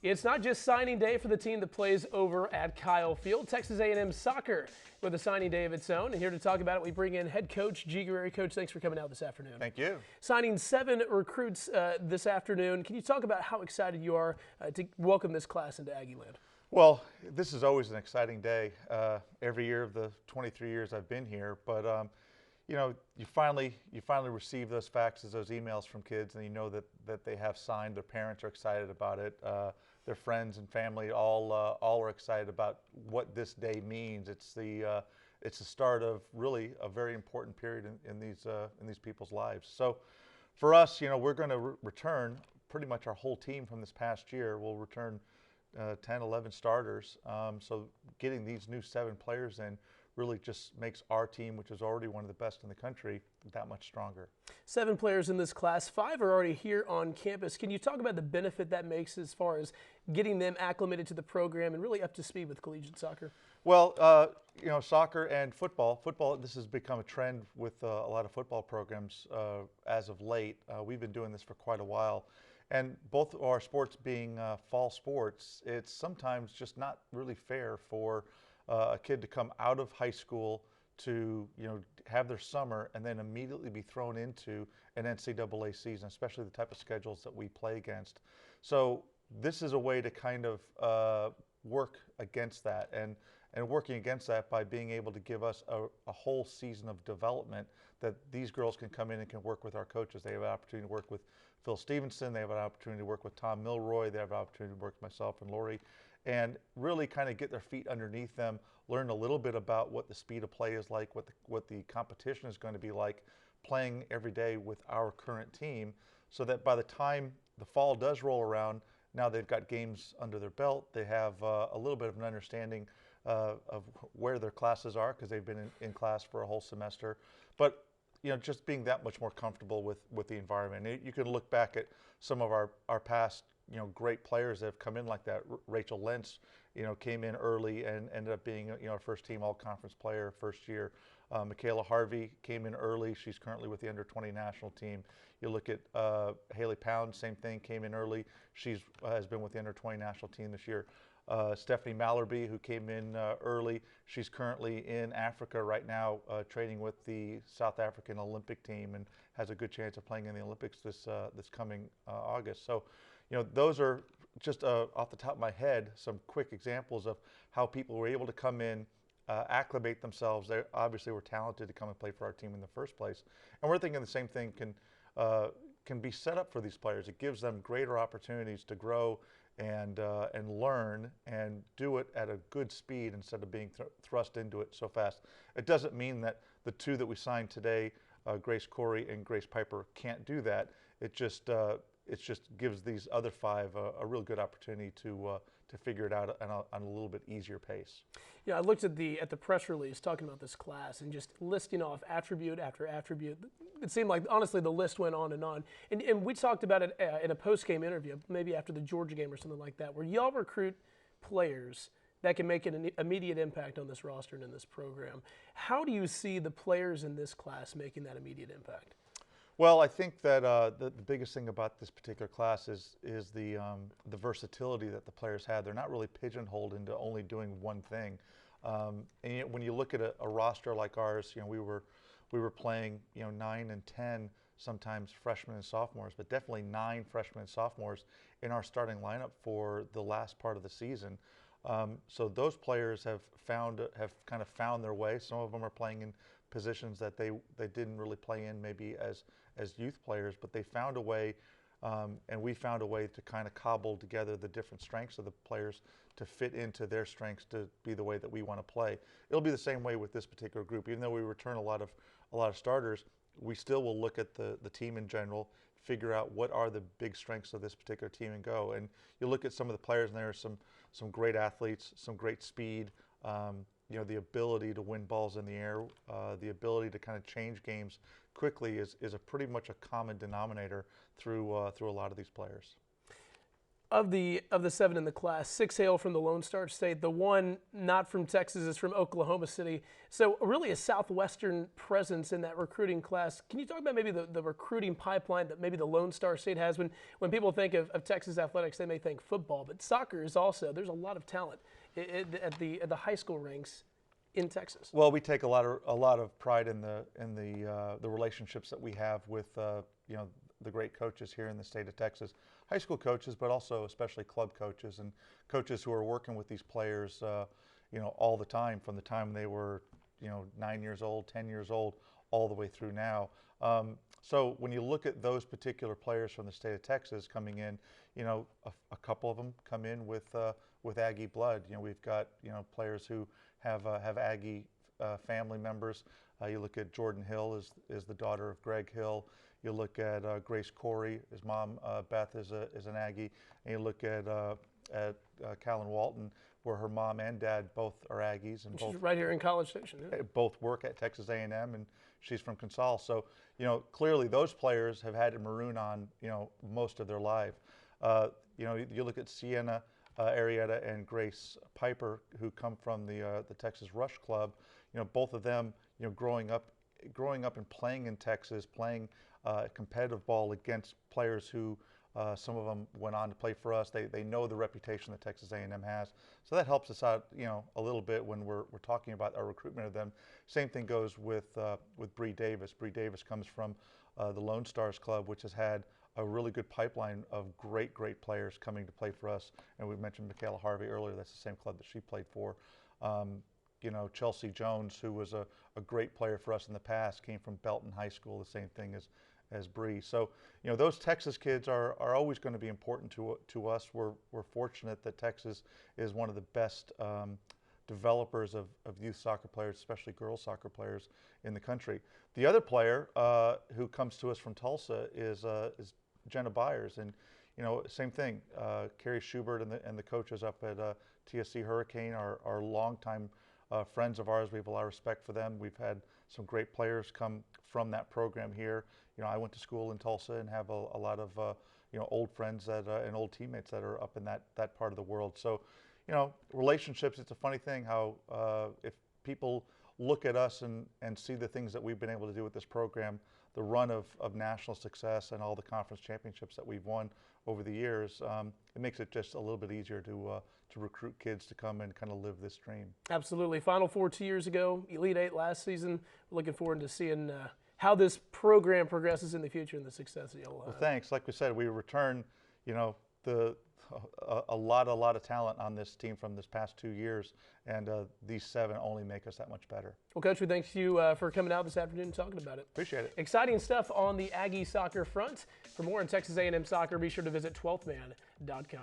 It's not just signing day for the team that plays over at Kyle Field. Texas A&M soccer with a signing day of its own. And here to talk about it, we bring in head coach G Guerrieri. Coach, thanks for coming out this afternoon. Thank you. Signing 7 recruits this afternoon. Can you talk about how excited you are to welcome this class into Aggieland? Well, this is always an exciting day every year of the 23 years I've been here. But you know, you finally receive those faxes, those emails from kids, and you know that they have signed. Their parents are excited about it. Their friends and family all are excited about what this day means. It's the start of really a very important period in these people's lives. So for us, you know, we're going to return pretty much our whole team from this past year. We'll return 10, 11 starters. So getting these new 7 players in really just makes our team, which is already one of the best in the country, that much stronger. 7 players in this class, 5 are already here on campus. Can you talk about the benefit that makes as far as getting them acclimated to the program and really up to speed with collegiate soccer? Well, you know, soccer and football. Football, this has become a trend with a lot of football programs as of late. We've been doing this for quite a while. And both of our sports being fall sports, it's sometimes just not really fair for a kid to come out of high school to, you know, have their summer and then immediately be thrown into an NCAA season, especially the type of schedules that we play against. So this is a way to kind of work against that and working against that by being able to give us a whole season of development that these girls can come in and can work with our coaches. They have an opportunity to work with Phil Stevenson. They have an opportunity to work with Tom Milroy. They have an opportunity to work with myself and Lori, and really kind of get their feet underneath them, learn a little bit about what the speed of play is like, what the competition is going to be like, playing every day with our current team, so that by the time the fall does roll around, now they've got games under their belt. They have a little bit of an understanding of where their classes are because they've been in class for a whole semester. But you know, just being that much more comfortable with the environment. You can look back at some of our past, you know, great players that have come in like that. Rachel Lentz, you know, came in early and ended up being, you know, a first-team all-conference player first year. Michaela Harvey came in early. She's currently with the under-20 national team. You look at Haley Pound, same thing, came in early. She's has been with the under-20 national team this year. Stephanie Mallerby, who came in early, she's currently in Africa right now, training with the South African Olympic team, and has a good chance of playing in the Olympics this coming August. So, you know, those are just off the top of my head some quick examples of how people were able to come in, acclimate themselves. They obviously were talented to come and play for our team in the first place, and we're thinking the same thing can be set up for these players. It gives them greater opportunities to grow and learn and do it at a good speed instead of being thrust into it so fast. It doesn't mean that the 2 that we signed today, Grace Corey and Grace Piper, can't do that. It just gives these other 5 a real good opportunity to figure it out on a little bit easier pace. Yeah, I looked at the press release talking about this class and just listing off attribute after attribute. It seemed like, honestly, the list went on. And we talked about it in a post-game interview, maybe after the Georgia game or something like that, where y'all recruit players that can make an immediate impact on this roster and in this program. How do you see the players in this class making that immediate impact? Well, I think that the biggest thing about this particular class is the versatility that the players have. They're not really pigeonholed into only doing one thing. And yet when you look at a roster like ours, you know, we were playing, you know, 9 and 10 sometimes freshmen and sophomores, but definitely 9 freshmen and sophomores in our starting lineup for the last part of the season. So those players have kind of found their way. Some of them are playing in positions that they didn't really play in maybe as youth players, but they found a way, and we found a way to kind of cobble together the different strengths of the players to fit into their strengths to be the way that we want to play. It'll be the same way with this particular group. Even though we return a lot of starters, we still will look at the team in general, figure out what are the big strengths of this particular team and go. And you look at some of the players, and there are some great athletes, some great speed. You know, the ability to win balls in the air, the ability to kind of change games quickly is a pretty much a common denominator through a lot of these players. of the 7 in the class, 6 hail from the Lone Star State. The one not from Texas is from Oklahoma City. So really a Southwestern presence in that recruiting class. Can you talk about maybe the recruiting pipeline that maybe the Lone Star State has? When people think of Texas athletics, they may think football, but soccer is also, there's a lot of talent at the high school ranks in Texas. Well, we take a lot of pride in the relationships that we have with you know, the great coaches here in the state of Texas, high school coaches, but also especially club coaches and coaches who are working with these players, you know, all the time, from the time they were, you know, 9 years old, 10 years old, all the way through now. So when you look at those particular players from the state of Texas coming in, you know, a couple of them come in with Aggie blood. You know, we've got, you know, players who have Aggie family members. You look at Jordan Hill is the daughter of Greg Hill. You look at Grace Corey, his mom Beth is an Aggie, and you look at Callan Walton, where her mom and dad both are Aggies, and she's right here in College Station. Yeah. Both work at Texas A&M, and she's from Consol. So you know, clearly those players have had maroon on, you know, most of their life. You know, you look at Sienna Arrieta and Grace Piper, who come from the Texas Rush Club. You know, both of them, you know, growing up and playing in Texas, playing competitive ball against players who some of them went on to play for us. They know the reputation that Texas A&M has, so that helps us out, you know, a little bit when we're talking about our recruitment of them. Same thing goes with Bree Davis. Bree Davis comes from the Lone Stars Club, which has had a really good pipeline of great players coming to play for us. And we mentioned Michaela Harvey earlier. That's the same club that she played for. You know, Chelsea Jones, who was a great player for us in the past, came from Belton High School, the same thing as Bree. So, you know, those Texas kids are always going to be important to us. We're fortunate that Texas is one of the best developers of youth soccer players, especially girls soccer players in the country. The other player who comes to us from Tulsa is Jenna Byers, and you know, same thing. Carrie Schubert and the coaches up at TSC Hurricane are longtime friends of ours. We have a lot of respect for them. We've had some great players come from that program here. You know, I went to school in Tulsa and have a lot of you know, old friends that and old teammates that are up in that part of the world. So, you know, relationships. It's a funny thing how if people look at us and see the things that we've been able to do with this program, the run of national success and all the conference championships that we've won over the years, it makes it just a little bit easier to recruit kids to come and kind of live this dream. Absolutely. Final Four 2 years ago, Elite Eight last season. Looking forward to seeing how this program progresses in the future and the success that you'll have. Well, thanks. Like we said, we return, you know, a lot of talent on this team from this past 2 years, and these 7 only make us that much better. Well, Coach, we thank you for coming out this afternoon and talking about it. Appreciate it. Exciting stuff on the Aggie soccer front. For more on Texas A&M soccer, be sure to visit 12thman.com.